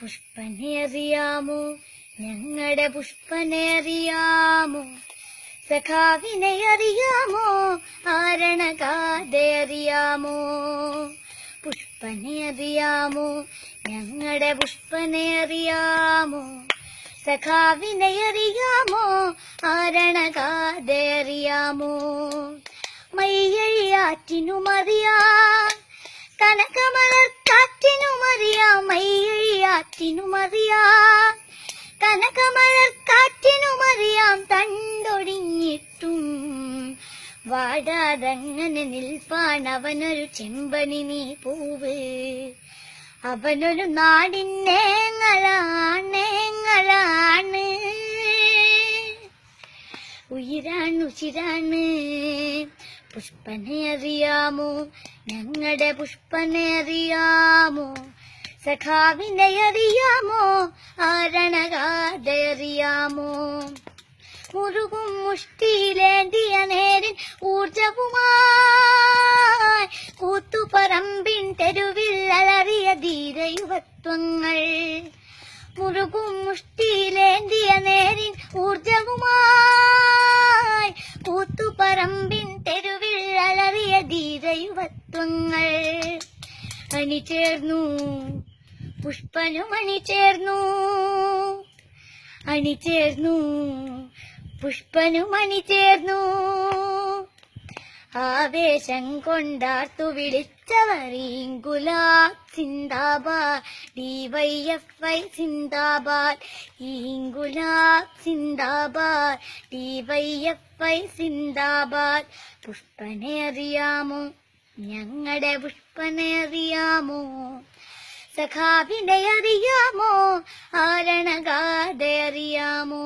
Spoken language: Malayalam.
പുഷ്പനെ അറിയാമോ, ഞങ്ങളുടെ പുഷ്പനെ അറിയാമോ, സഖാവിനെ അറിയാമോ, ആരണഗാഥ അറിയാമോ. പുഷ്പനെ അറിയാമോ, ഞങ്ങളുടെ പുഷ്പനെ അറിയാമോ, സഖാവിനെ അറിയാമോ, ആരണഗാഥ അറിയാമോ. മയ്യഴിയാറ്റിനുമറിയാം, കനകമലർക്കാറ്റിനുമറിയാം, മയ്യഴിയാറ്റിനുമറിയാം, കനകമലർക്കാറ്റിനുമറിയാം, തണ്ടൊടിഞ്ഞിട്ടും വാടാതങ്ങനെ നിൽപ്പാണവനൊരു ചെമ്പനി പൂവ്. അവനൊരു നാടിന്നേങ്ങളാണ്, ഉയിരാണ്. പുഷ്പനെ അറിയാമോ, ഞങ്ങളുടെ പുഷ്പനെ അറിയാമോ, സഖാവിനെ അറിയാമോ, ആരണഗാഥ അറിയാമോ. മുറുകും മുഷ്ടിയിലേന്തിയ നേരിൻ ഊർജവുമായി കൂത്തുപറമ്പിൻ തെരുവിൽ അലറിയ ധീരയുവത്വങ്ങൾ. മുറുകും മുഷ്ടിയിലേന്തിയ നേരിൻ ഊർജവുമായി കൂത്തുപറമ്പിൻ തെരുവിൽ അലറിയ ധീരയുവത്വങ്ങൾ. അണിചേർന്നു പുഷ്പനും അണിചേർന്നു, അണിചേർന്നു പുഷ്പനും അണിചേർന്നു. ആവേശം കൊണ്ടാർത്തു വിളിച്ചവർ ഇൻകുലാബ് സിന്ദാബാദ്, DYFI സിന്ദാബാദ്, ഇൻകുലാബ് സിന്ദാബാദ്, DYFI സിന്ദാബാദ്. പുഷ്പനെ അറിയാമോ, ഞങ്ങളുടെ പുഷ്പനെ അറിയാമോ, സഖാവിനെ അറിയാമോ, ആരണഗാഥ അറിയാമോ.